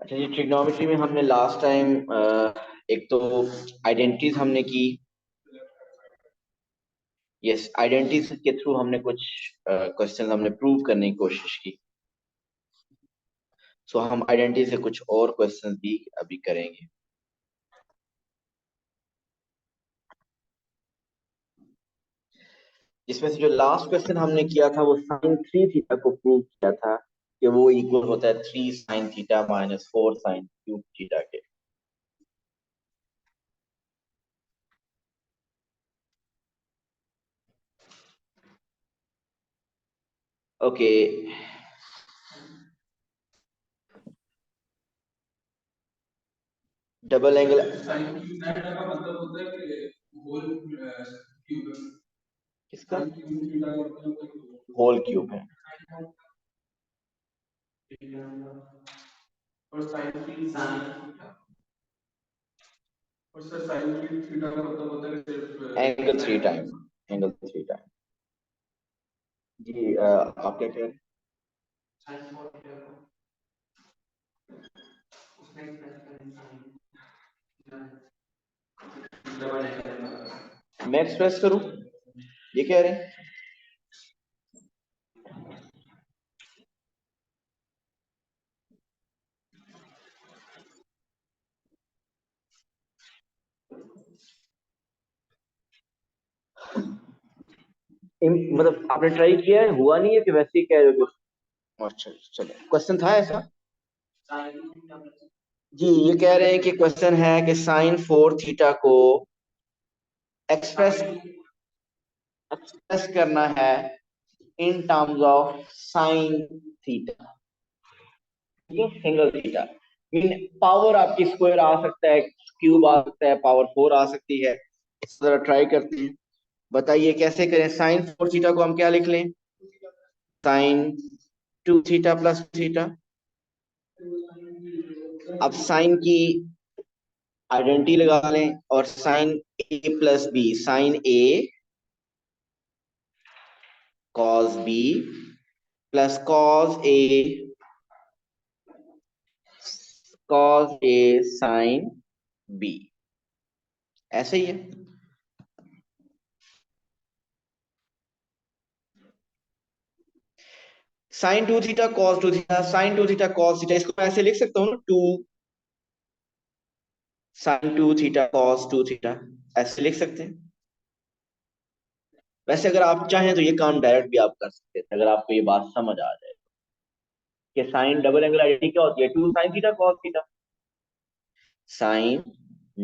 अच्छा जी, ट्रिग्नोमेट्री में हमने लास्ट टाइम एक तो आइडेंटिटीज हमने की। यस, आइडेंटिटीज के थ्रू हमने कुछ क्वेश्चन हमने प्रूव करने की कोशिश की। सो हम आइडेंटिटी से कुछ और क्वेश्चन भी अभी करेंगे। जिसमें से जो लास्ट क्वेश्चन हमने किया था वो साइन थ्री थीटा को प्रूव किया था कि वो इक्वल होता है 3 sin theta minus 4 sin³ theta के। ओके, डबल एंगल किसका होल क्यूब है। Angle three time, angle three time. जी आप क्या कह रहे हैं? मैं एक्सप्रेस करूं, ये कह रहे हैं? मतलब आपने ट्राई किया है, हुआ नहीं है कि वैसे ही कह रहे हो? अच्छा चलो, क्वेश्चन था ऐसा। जी ये कह रहे हैं कि क्वेश्चन है कि साइन फोर थीटा को एक्सप्रेस एक्सप्रेस करना है in terms of sine theta, single theta. Mean power आपकी स्क्वायर आ सकता है, क्यूब आ सकता है, पावर फोर आ सकती है। इस तरह ट्राई करते हैं। बताइए कैसे करें। साइन फोर थीटा को हम क्या लिख लें? Sine two theta plus theta. अब साइन की आइडेंटिटी लगा लें और sine A plus B, sine A cos B plus cos A sine B, ऐसे ही है। Sine two theta cos two theta, sine two theta cos theta, इसको मैं ऐसे लिख सकता हूँ ना, two sine two theta cos two theta, ऐसे लिख सकते हैं। वैसे अगर आप चाहें तो ये काम डायरेक्ट भी आप कर सकते हैं, अगर आपको ये बात समझ आ जाए कि साइन डबल एंगल आइडेंटिटी क्या होती है, two sine theta cos theta. Sine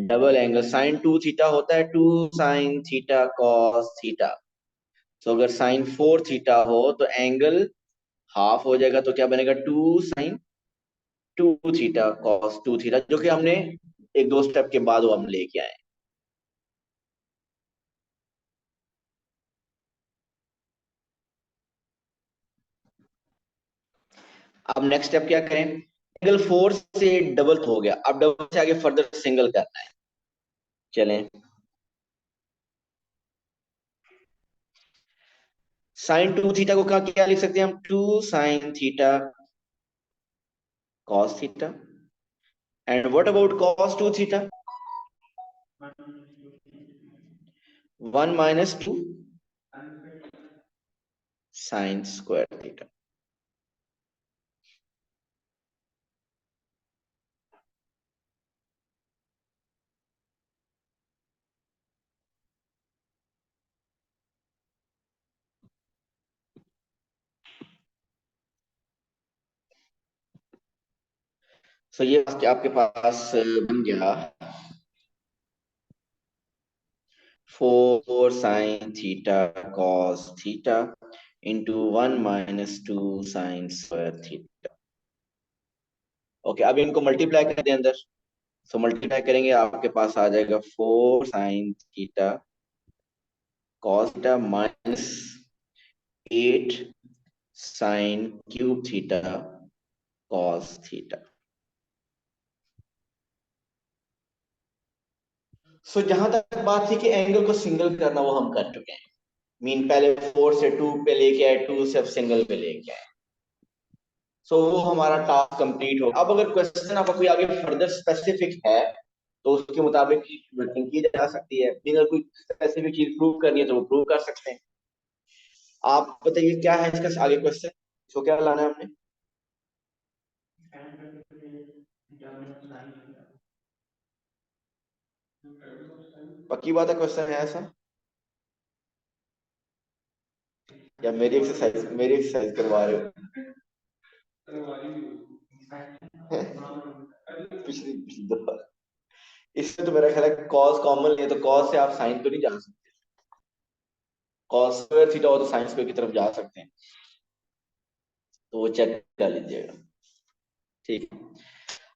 double angle sine two theta होता है two sine theta cos theta. तो अगर साइन फोर थीटा हो तो एंगल हाफ हो जाएगा, तो क्या बनेगा, two sine two theta cos two theta, जो कि हमने एक दो स्टेप के बाद वो हम लेके आए। अब नेक्स्ट स्टेप क्या करें? एंगल फोर से डबल हो गया, अब डबल से आगे फर्दर सिंगल करना है। चलें, साइन टू थीटा को क्या लिख सकते हैं हम? Two sine theta cos theta. And what about cos two theta? One minus two sine square theta. So ये आपके पास बन गया four sine theta cos theta into one minus two sine square theta. Okay, अब इनको multiply कर दें अंदर। सो मल्टीप्लाई करेंगे, आपके पास आ जाएगा four sine theta cos theta minus eight sine cube theta cos theta. So जहां तक बात थी कि एंगल को सिंगल करना, वो हम कर चुके हैं। मीन पहले फोर से टू पे लेके आए, टू से अब सिंगल पे लेके आए। सो वो हमारा टास्क कंप्लीट हो। अब अगर क्वेश्चन आपका कोई आगे फर्दर स्पेसिफिक है तो उसके मुताबिक वर्किंग की जा सकती है। अगर कोई स्पेसिफिक चीज प्रूव करनी है तो वो प्रूव कर सकते हैं। आप बताइए क्या है इसका आगे क्वेश्चन, इसको क्या लाना है हमने। पक्की बात है क्वेश्चन है ऐसा, या मेरी एक्सरसाइज करवा रहे हो। पिछली पिछली दफा इसमें तो मेरा ख्याल है कॉस कॉमन है, तो कॉस से आप साइन तो नहीं जा सकते। कॉस स्क्वायर थीटा हो तो साइन स्क्वायर की तरफ जा सकते हैं, तो वो चेक कर लीजिएगा। ठीक है।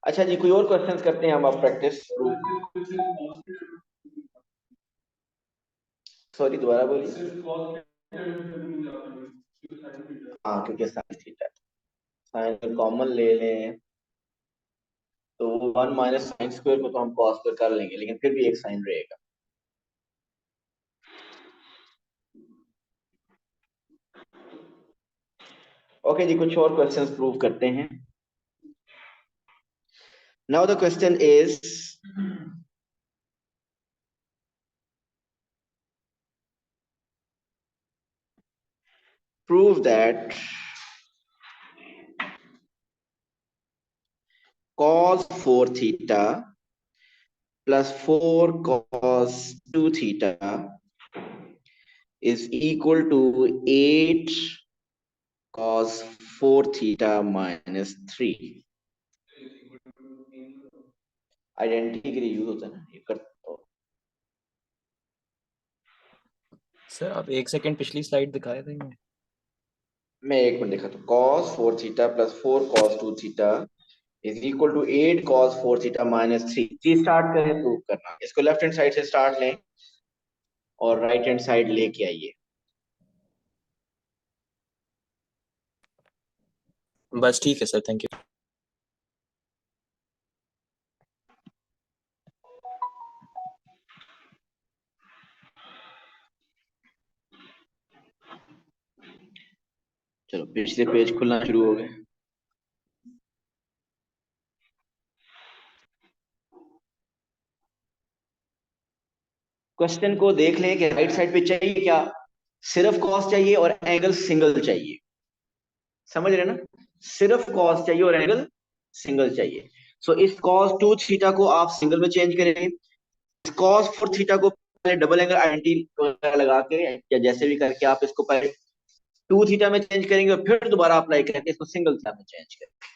अच्छा जी, कोई और क्वेश्चंस करते हैं हम आप प्रैक्टिस। सॉरी दोबारा बोलिए। हाँ क्योंकि साइन थीटा, साइन कॉमन ले लें तो 1 - साइन स्क्वायर को तो हम कॉस स्क्वायर कर लेंगे, लेकिन फिर भी एक साइन रहेगा। ओके जी, कुछ और क्वेश्चंस प्रूव करते हैं। Now the question is, prove that cos 4 theta plus 4 cos 2 theta is equal to 8 cos 4 theta minus 3। Identity के लिए यूज होता है ना ये कर। सर आप एक सेकंड पिछली स्लाइड दिखाए थे। मैं एक मिनट देखा तो cos 4 theta plus 4 cos 2 theta is equal to 8 cos 4 theta minus 3। चीज स्टार्ट करें प्रूव करना। इसको लेफ्ट हैंड साइड से स्टार्ट लें और राइट हैंड साइड लेके आइए। बस ठीक है सर, थैंक यू। चलो पिछले पेज खुलना शुरू हो गए। क्वेश्चन को देख लें कि राइट साइड पे चाहिए क्या, सिर्फ कॉस चाहिए और एंगल सिंगल चाहिए। समझ रहे ना, सिर्फ कॉस चाहिए और एंगल सिंगल चाहिए। सो इस कॉस 2 थीटा को आप सिंगल में चेंज करेंगे, कॉस 4 थीटा को पहले डबल एंगल आइडेंटिटी लगा के या जैसे भी करके आप इसको पहले 2 थीटा में चेंज करेंगे और फिर दोबारा अप्लाई करके इसको सिंगल थीटा में चेंज करेंगे।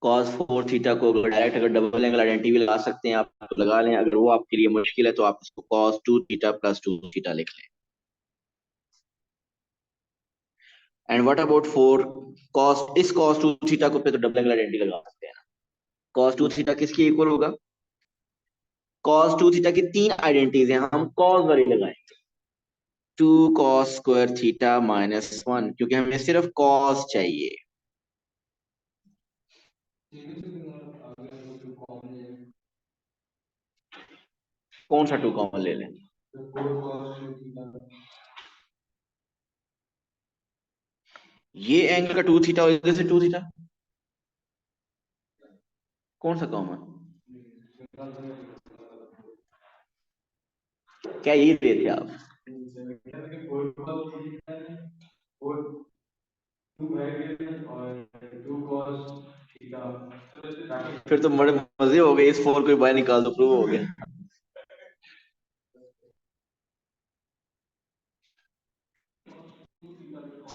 कॉस 4 थीटा को डायरेक्ट अगर डबल एंगल आइडेंटिटी लगा सकते हैं आप तो लगा लें, अगर वो आपके लिए मुश्किल है तो आप इसको कॉस 2 थीटा प्लस 2 थीटा लिख लें। एंड व्हाट अबाउट 4 कॉस, इस कॉस 2 थीटा को पे तो डबल एंगल आइडेंटिटी लगा सकते हैं ना। कॉस 2 थीटा किसके इक्वल होगा, कॉस 2 थीटा की 3 आइडेंटिटीज हैं, हम कॉस वाली लगाएंगे। 2 कॉस स्क्वायर थीटा माइनस 1, क्योंकि हमें सिर्फ कॉस चाहिए। कौन सा 2 कॉमन ले लें, ये एंगल का 2 थीटा और इधर से 2 थीटा, कौन सा कॉमन, क्या ये देते आप। फिर तो बड़े मजे हो गए, इस 4 को बाहर निकाल दो, प्रूव हो गया।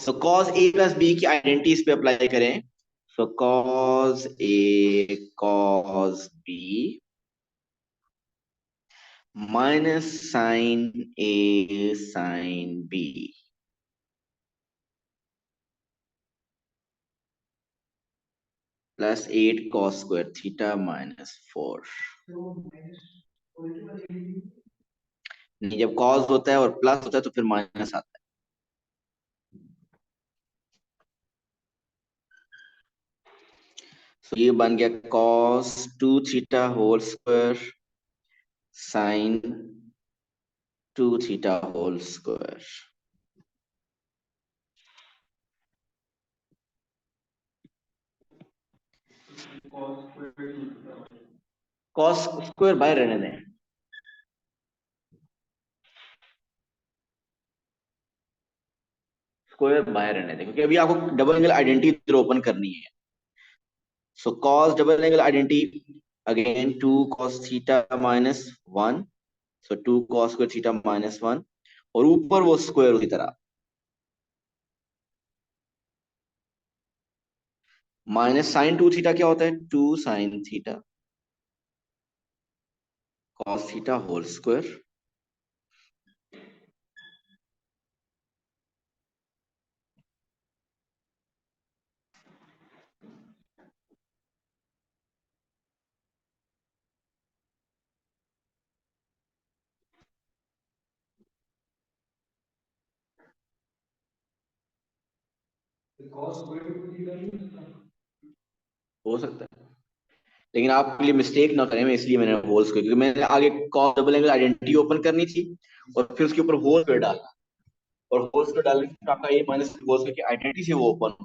So cos A plus B की आइडेंटिटीज पे अप्लाई करें। So cos A cos B minus sine A sine B. Plus 8 cos square theta minus 4। नहीं, जब cos होता है और प्लस होता है तो फिर माइनस आता है। तो ये बन गया cos 2 theta whole square sine 2 theta whole square. cos square by रहने दें, स्क्वायर बाय रहने दें, क्योंकि अभी आपको डबल एंगल आइडेंटिटी ओपन करनी है। सो cos double angle identity again 2 cos theta minus 1, सो 2 cos स्क्वायर थीटा माइनस 1, और ऊपर वो स्क्वायर उसी तरह माइनस साइन 2 थीटा क्या होता है 2 sine theta cos theta whole square हो सकता है, लेकिन आपके लिए मिस्टेक ना करें, मैं इसलिए मैंने होल्स को, क्योंकि मैंने आगे cos double angle identity open करनी थी और फिर उसके ऊपर होल स्क्वायर डालना, और होल स्क्वायर डालने से आपका ए माइनस होल स्क्वायर की आइडेंटिटी से वो ओपन।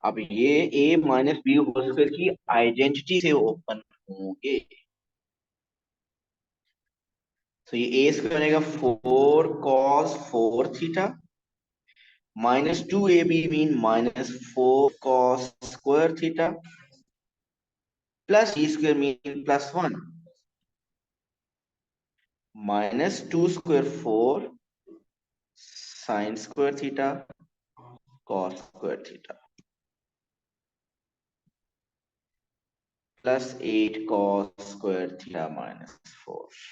अब ये A minus B whole square की आइडेंटिटी से ओपन होंगे। तो ये ए स्क्वायर बनेगा 4 cos 4 theta minus 2 A B mean minus 4 cos square theta plus E square mean plus 1 minus 2 square 4 sine square theta cos square theta plus 8 cos square theta minus 4।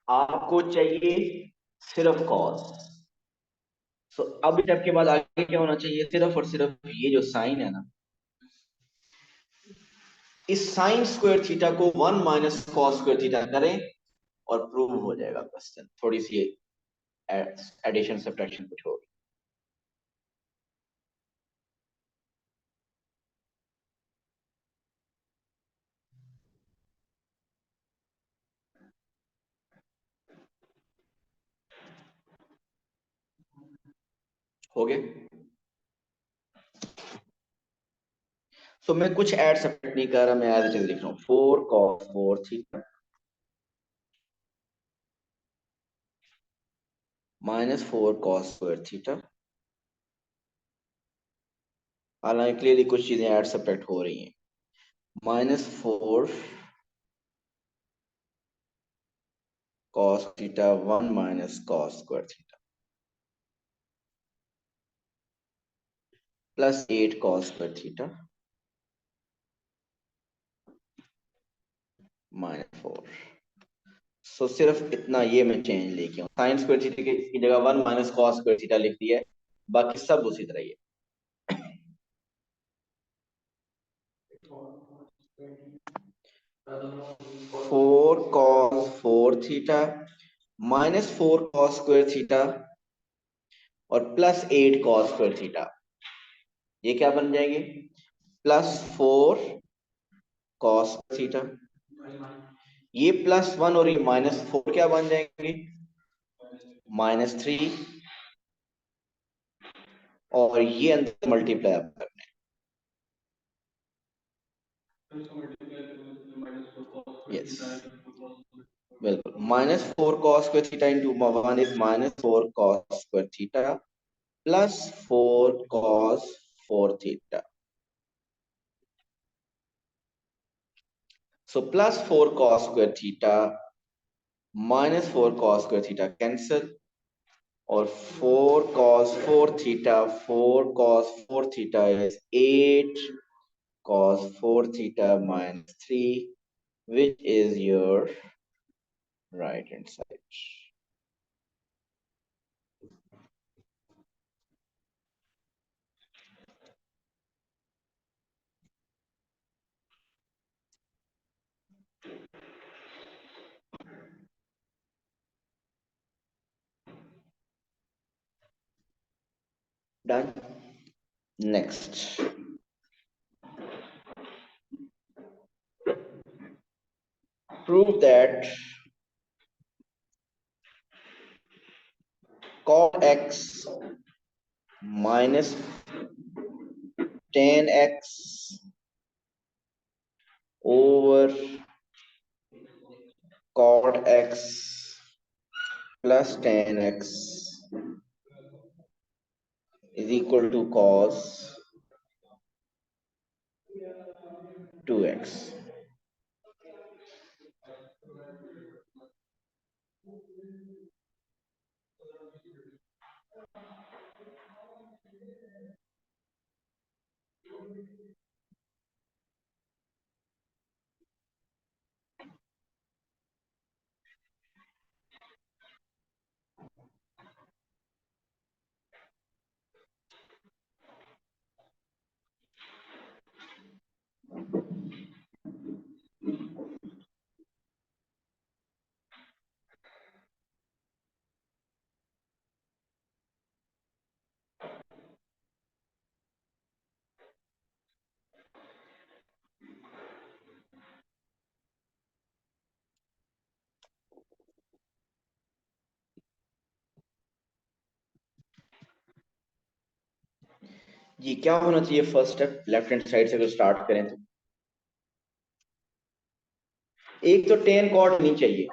आपको चाहिए सिर्फ cos, तो अब step के बाद आगे क्या होना चाहिए, सिर्फ और सिर्फ ये जो साइन है ना, इस साइन स्क्वायर थीटा को 1 माइनस cos स्क्वायर थीटा करें और प्रूव हो जाएगा क्वेश्चन। थोड़ी सी एडिशन सब्ट्रैक्शन कुछ होगी। हो गया। तो मैं कुछ ऐड सब्ट्रैक्ट नहीं कर रहा, मैं एज इट इज लिख रहा हूँ 4 cos 4 theta minus 4 cos square theta. हालांकि क्लियरली कुछ चीजें ऐड सब्ट्रैक्ट हो रही हैं। Minus 4 cos theta 1 minus cos square theta plus 8 cos square theta minus 4। सो सिर्फ इतना ये मैं चेंज लेके आऊँ, साइन स्क्वायर थीटा की जगह 1 माइनस cos स्क्वायर थीटा लिख दिया है, बाकी सब उसी तरह ही है। 4 cos 4 theta minus 4 cos square theta और प्लस 8 cos स्क्वायर थीटा, ये क्या बन जाएंगे प्लस 4 cos थीटा, ये प्लस 1 और ये माइनस 4 क्या बन जाएंगे माइनस 3, और ये अंदर मल्टीप्लाई आप करने। यस बिल्कुल, minus 4 cos square theta into 1 is minus 4 cos square theta plus 4 cos 4 theta. So plus 4 cos square theta minus 4 cos square theta cancel, और 4 cos 4 theta, 4 cos 4 theta is 8 cos 4 theta minus 3, which is your right hand side. Done. Next, prove that cot x minus tan x over cot x plus tan x is equal to cos 2x. ये क्या होना चाहिए? First step left hand side से अगर start करें तो एक तो टेन कॉट नहीं चाहिए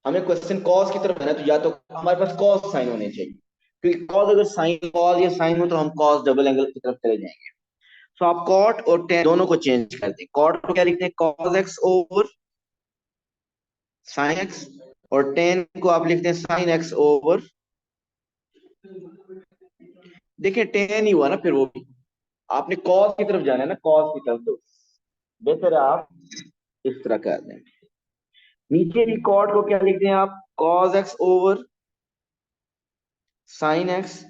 हमें, क्वेश्चन कॉस की तरफ है ना, तो या तो हमारे पास कॉस साइन होने चाहिए, क्योंकि कॉस अगर साइन कॉस या साइन हो तो हम कॉस डबल एंगल की तरफ चले जाएंगे। तो आप कॉट और टेन दोनों को चेंज कर दें। कॉट को क्या लिखते हैं? Cos x over sine x, और टेन को आप लिखते हैं साइन एक्स ओवर, देखिए टेन ही हुआ ना, फिर वो भी आपने कॉस की तरफ जाना है ना, कॉस की तरफ, तो बेहतर है आप इस तरह कर दें। नीचे भी कॉट को क्या लिखते हैं आप? Cos x over sine x,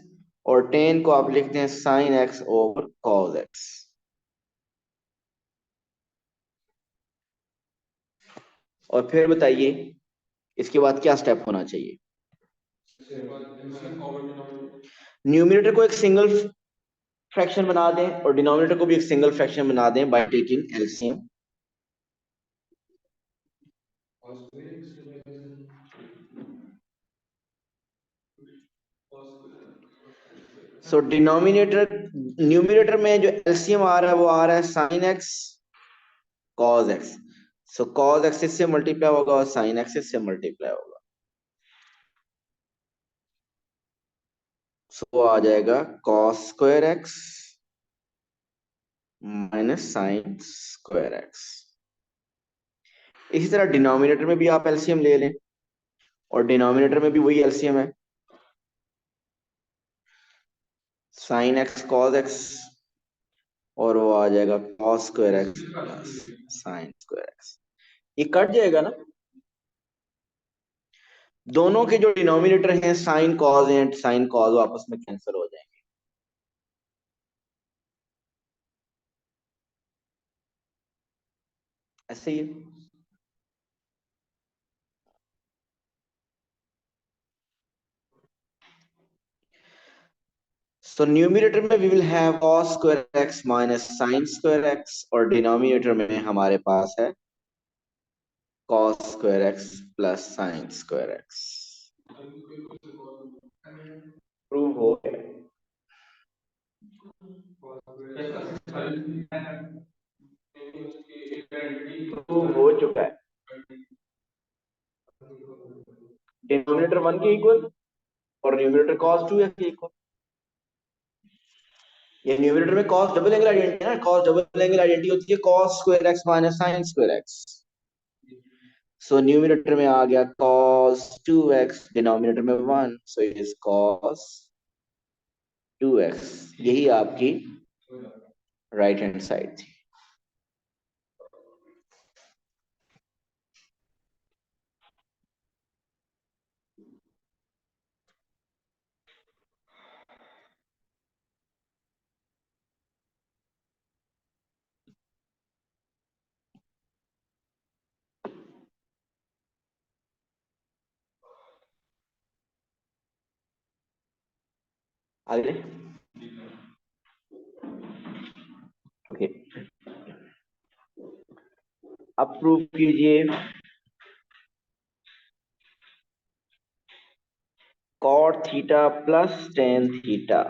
और टेन को आप लिखते हैं sine x over cos x. और फिर बताइए इसके बाद क्या स्टेप होना चाहिए? न्यूमिनेटर को एक सिंगल फ्रैक्शन बना दें और डिनोमिनेटर को भी एक सिंगल फ्रैक्शन बना दें by taking LCM. So denominator numerator में जो एलसीएम आ रहा है वो आ रहा है sine x cos x. So cos axis से मल्टीप्लाई होगा और साइन एक्सिस से मल्टीप्लाई होगा, सो आ जाएगा cos square X minus sine square x. इसी तरह डिनोमिनेटर में भी आप एलसीएम ले लें, और डिनोमिनेटर में भी वही एलसीएम है, साइन एक्स कॉस एक्स, और वो आ जाएगा cos square X plus sine square X. ये कट जाएगा ना, दोनों के जो डिनोमिनेटर हैं sine cos and sine cos, आपस में कैंसिल हो जाएंगे। ऐसे ही सो न्यूमिनेटर में we will have cos square X minus sine square X, और डिनोमिनेटर में हमारे पास है cos square X plus sine square X. Prove हो गया? प्रूव हो चुका है। डिनोमिनेटर 1 के इक्वल और न्यूमिनेटर cos 2x के इक्वल। ये न्यूमिनेटर में cos डबल एंगल आइडेंटिटी है ना, cos डबल एंगल आइडेंटिटी होती है cos square x minus sin square x। सो न्यूमिनेटर में आ गया cos 2x, डिनोमिनेटर में 1, so it is cos 2x। यही आपकी राइट हैंड साइड थी। आगे ओके, अब प्रूव कीजिए cot theta plus tan theta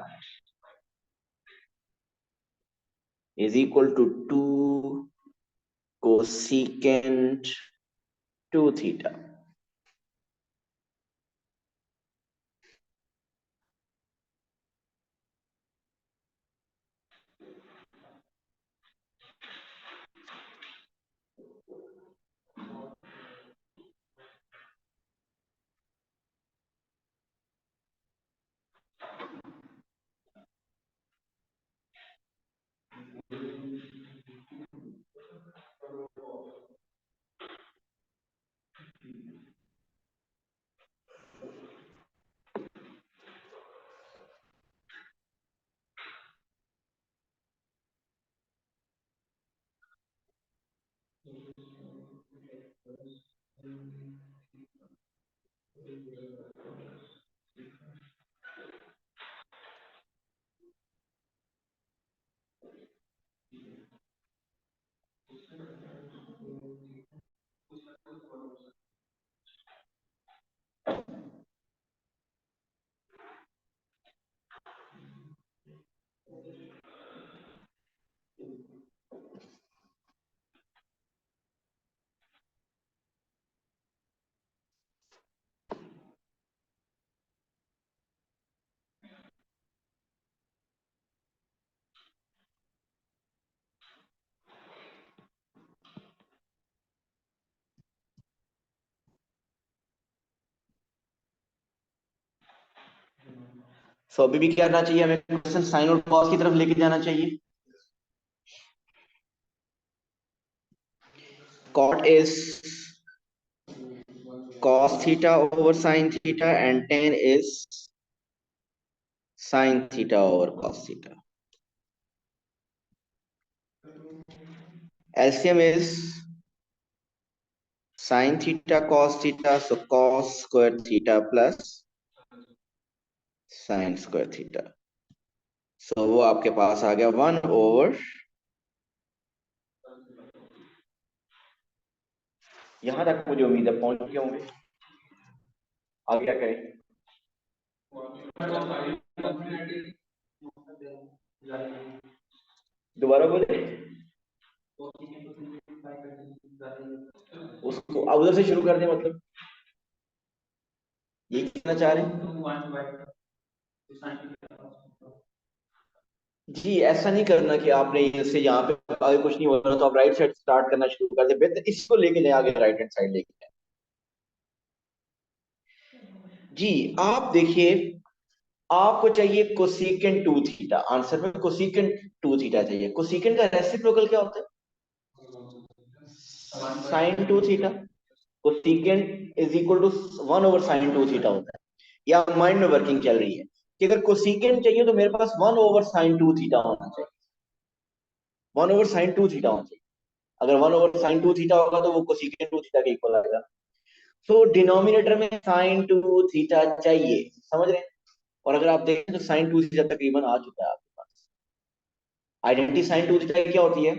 is equal to 2 cosecant 2 theta। सो अभी भी क्या करना चाहिए हमें, क्वेश्चन साइन और कॉस की तरफ लेके जाना चाहिए। cot is cos theta over sin theta and tan is sin theta over cos theta। LCM is sin theta cos theta, so cos square theta plus sin square theta। सो वो आपके पास आ गया 1/, यहां तक मुझे उम्मीद है पहुंच गए होंगे। आगे क्या करें, दोबारा बोले उसको, अब उधर से शुरू कर दें, मतलब ये कहना चाह रहे हैं। जी ऐसा नहीं करना कि आपने इससे यहाँ पे आगे कुछ नहीं हो रहा तो आप राइट साइड स्टार्ट करना शुरू कर दे, बेहतर इसको लेके जाए आगे, राइट हैंड साइड लेके जाए। जी आप देखिए, आपको चाहिए कोसेकेंट 2 थीटा, आंसर में कोसेकेंट 2 थीटा चाहिए। कोसेकेंट का रेसिप्रोकल क्या होता है, sine 2 theta. Cosecant is equal to 1/sin 2 theta होता है। या माइंड में वर्किंग चल रही है कि अगर कोसेकेंट चाहिए तो मेरे पास 1/sin 2 थीटा होना चाहिए, 1/sin 2 थीटा होना चाहिए। अगर 1/sin 2 थीटा होगा तो वो कोसेकेंट 2 थीटा के इक्वल आएगा। सो डिनोमिनेटर में sin 2 थीटा चाहिए, समझ रहे हैं। और अगर आप देखें तो sin 2 थीटा तकरीबन आ चुका है आपके पास। आइडेंटिटी sin 2 थीटा क्या होती है,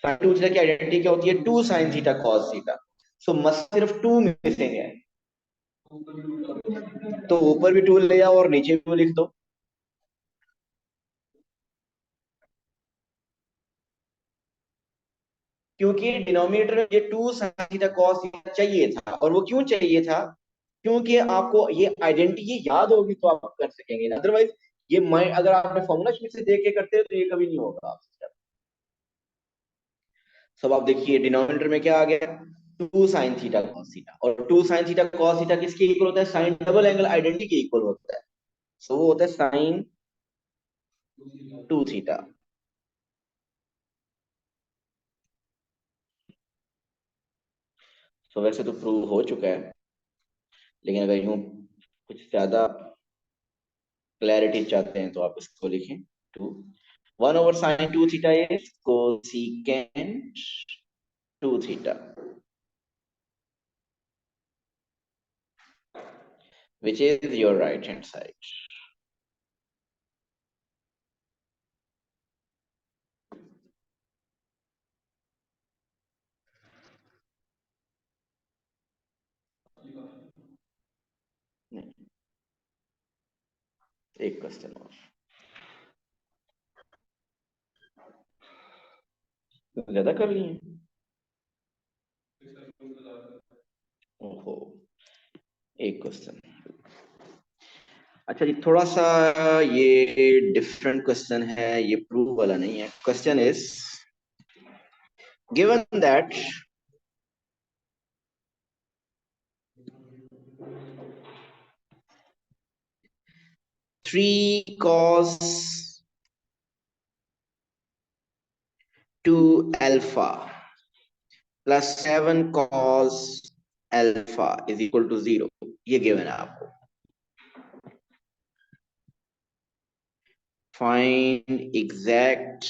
sin 2 थीटा की आइडेंटिटी क्या होती है, 2 sin थीटा cos थीटा। सो मस्त सिर्फ 2 मिसिंग है, तो ऊपर भी 2 ले जाओ और नीचे भी लिख दो। क्योंकि डिनोमिनेटर में ये 2 sin थीटा cos थीटा चाहिए था, और वो क्यों चाहिए था, क्योंकि आपको ये आइडेंटिटी याद होगी तो आप कर सकेंगे, अदरवाइज ये माइंड, अगर आपने फॉर्मूला शीट से देख के करते हो तो ये कभी नहीं होगा आपसे। सब आप देखिए डिनोमिनेटर में क्या आ गया, two sine theta cos theta, और two sine theta cos theta किसके इक्वल होता है? साइन डबल एंगल आइडेंटिटी के इक्वल होता है। सो वो होता है साइन टू थीटा। सो वैसे तो प्रूव हो चुका है, लेकिन अगर यूं कुछ ज्यादा क्लैरिटी चाहते हैं तो आप इसको लिखें, to 1/sin 2 theta is cosecant 2 theta, which is your right hand side. नहीं, एक क्वेश्चन और, ज्यादा कर लिए? ओहो, एक क्वेश्चन। अच्छा जी, थोड़ा सा ये डिफरेंट क्वेश्चन है, ये प्रूव वाला नहीं है। Question is given that three cos 2 alpha plus 7 cos alpha is equal to 0, ये गिवन है आपको। Find exact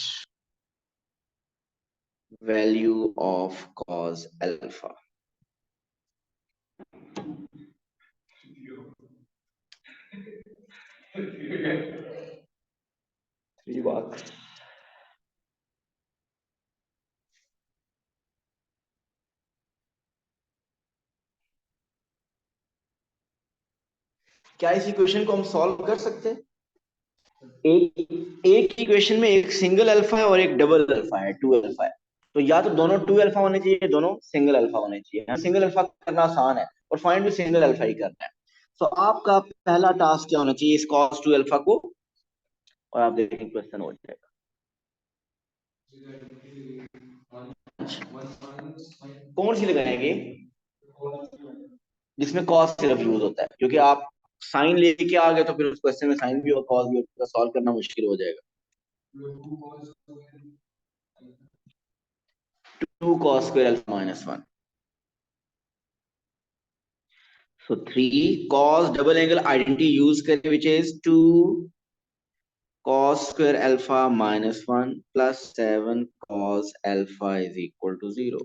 value of cos alpha। Three बात, क्या इस इक्वेशन को हम सॉल्व कर सकते हैं? एक इक्वेशन में एक सिंगल अल्फा है और एक डबल अल्फा है, टू अल्फा है। तो या तो दोनों टू अल्फा होने चाहिए, दोनों सिंगल अल्फा होने चाहिए। सिंगल अल्फा करना आसान है और फाइंड भी सिंगल अल्फा ही करना है। तो आपका पहला टास्क क्या होना चाहिए? इस cos 2 अल्फा को, और आप देखेंगे क्वेश्चन हो जाएगा। कौन सी लगाएंगे? जिसमें cos सिर्फ यूज होता है, क्योंकि आप साइन लेके आ गए तो फिर उस क्वेश्चन में साइन भी और cos भी होगा, सॉल्व करना मुश्किल हो जाएगा। 2 cos square alpha minus 1। So 3 cos double angle identity use करें, which is 2 cos square alpha minus 1 plus 7 cos alpha is equal to 0।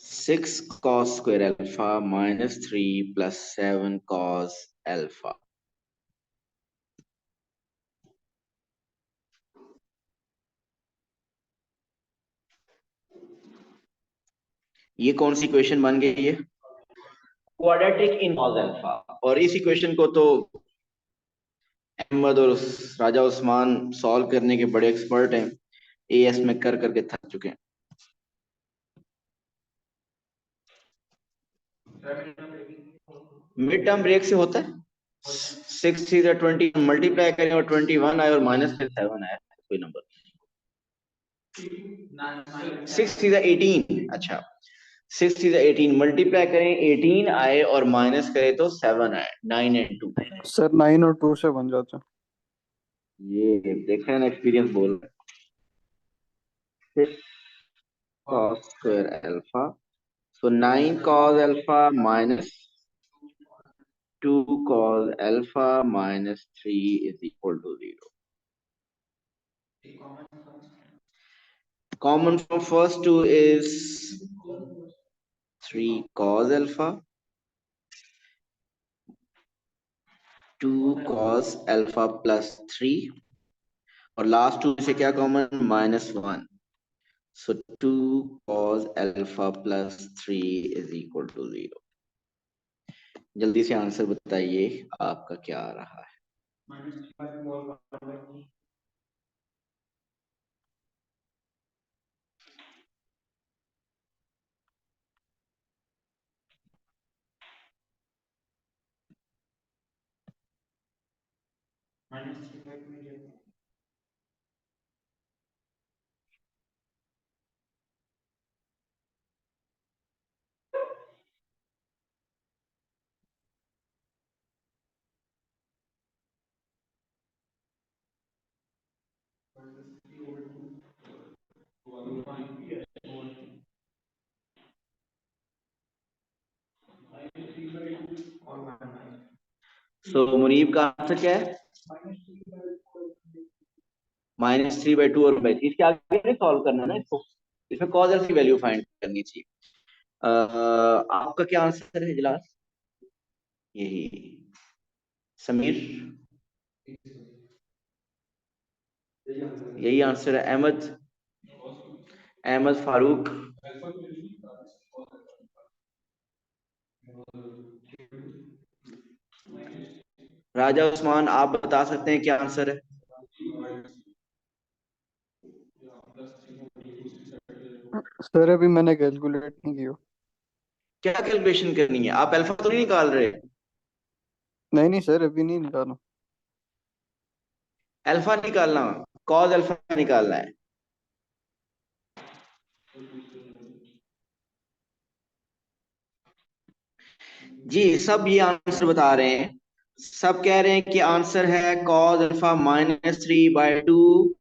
Six cos square alpha minus 3 plus 7 cos alpha। ये कौन सी equation बन गई है? Quadratic in cos alpha। और इस equation को तो अहमद और राजा उस्मान सॉल्व करने के बड़े एक्सपर्ट हैं, एएस में कर करके थक चुके हैं। मिड टर्म ब्रेक से होता है। 6 थ्री 20 मल्टीप्लाई करें और 21 आए और माइनस में 7 आया, कोई नंबर। 6 थ्री 18, अच्छा 6 थ्री 18 मल्टीप्लाई करें, 18 आए और माइनस करें तो 7 आए, 9 एंड 2। सर 9 और 2 से बन जाता। ये देख रहे हैं, एक्सपीरियंस बोल रहे हैं। 6 cos square alpha, so 9 cos alpha minus 2 cos alpha minus 3 is equal to 0। Common from first two is 3 cos alpha, 2 cos alpha plus 3, और लास्ट टू से क्या common? -1। So 2 cos alpha plus 3 is equal to 0। जल्दी से answer बताइए, आपका क्या आ रहा है? सो मुनीब का आंसर क्या है? -3/2 और -3 इसके आगे सॉल्व करना है ना इसको, इसमें कॉज एल्स की वैल्यू फाइंड करनी चाहिए। आपका क्या आंसर है इजलास? यही। समीर? यही आंसर है। अहमद फारूक? राजा उस्मान, आप बता सकते हैं क्या आंसर है? सर अभी मैंने कैलकुलेट नहीं किया। क्या कैलकुलेशन करनी है? आप अल्फा तो नहीं निकाल रहे? नहीं नहीं सर, अभी नहीं निकाला। अल्फा निकालना, कॉज अल्फा निकालना है। जी सब ये आंसर बता रहे हैं, सब कह रहे हैं कि आंसर है कॉज अल्फा -3/2,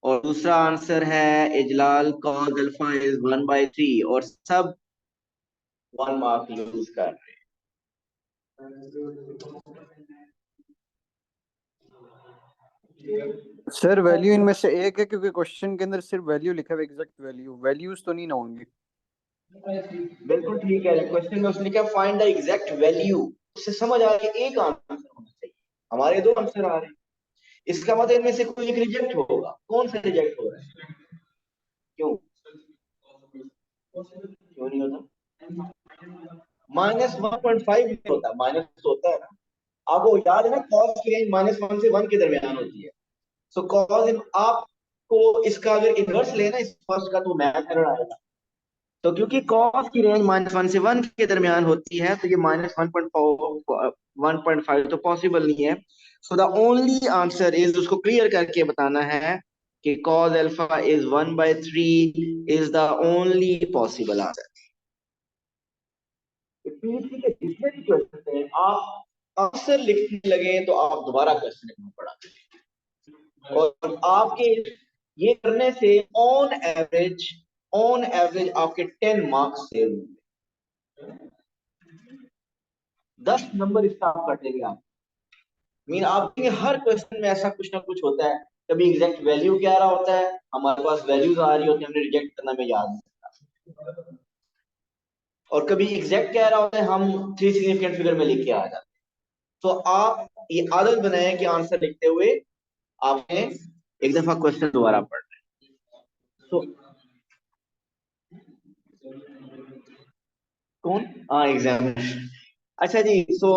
और दूसरा आंसर है इजलाल कॉज अल्फा इज 1/3, और सब 1 मार्क यूज कर रहे सर वैल्यू इनमें से एक है, क्योंकि क्वेश्चन के अंदर सिर्फ वैल्यू लिखा है, एग्जैक्ट वैल्यू, वैल्यूज तो नहीं ना होंगी। हैं। बिल्कुल ठीक है, क्वेश्चन में उसने क्या फाइंड द एग्जैक्ट वैल्यू, उससे समझ आ गया एक आंसर होना चाहिए, हमारे 2 आंसर आ रहे हैं, इसका मतलब इनमें से कोई एक रिजेक्ट होगा। कौन सा रिजेक्ट हो रहा है? क्यों क्यों नहीं होता? -1.5 नहीं होता, माइनस होता है ना। आपको याद है ना, कॉस की रेंज -1 से 1 के दरमियान होती है। सो कॉस आपको इसका अगर इनवर्स लेना इस फर्स्ट का, तो मैथ एरर आएगा। तो क्योंकि कॉस की रेंज -1 से 1 के दरमियान होती है, तो ये -1.5 तो पॉसिबल नहीं है। So the only answer is, उसको क्लियर करके बताना है कि cos alpha is 1/3 is the only possible answer. PhD के जितने भी क्वेश्चन हैं, आप आंसर लिखने लगे तो आप दोबारा क्वेश्चन लिखना पड़ा, और आपके ये करने से ऑन एवरेज आपके 10 मार्क्स सेव होंगे, 10 नंबर इसका आप कटेंगे। आप मीन आपके हर क्वेश्चन में ऐसा कुछ ना कुछ होता है, कभी एग्जैक्ट वैल्यू क्या आ रहा होता है, हमारे पास वैल्यूज आ रही होती है, हमने रिजेक्ट करना में याद नहीं, और कभी एग्जैक्ट क्या आ रहा होता है, हम 3 सिग्निफिकेंट फिगर में लिख के आ जाते हैं। तो आप ये आदत बनाएं कि आंसर लिखते हुए आपने एक दफा क्वेश्चन दोबारा पढ़ना है। तो कौन? हाँ एग्जाम। अच्छा जी, सो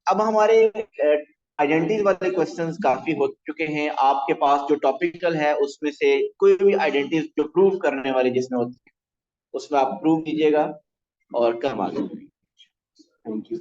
अब हमारे आइडेंटिटीज वाले क्वेश्चंस काफी हो चुके हैं। आपके पास जो टॉपिकल है उसमें से कोई भी आइडेंटिटीज जो प्रूव करने वाली जिसमें होती है, उसमें आप प्रूव कीजिएगा और कम आगे। Thank you.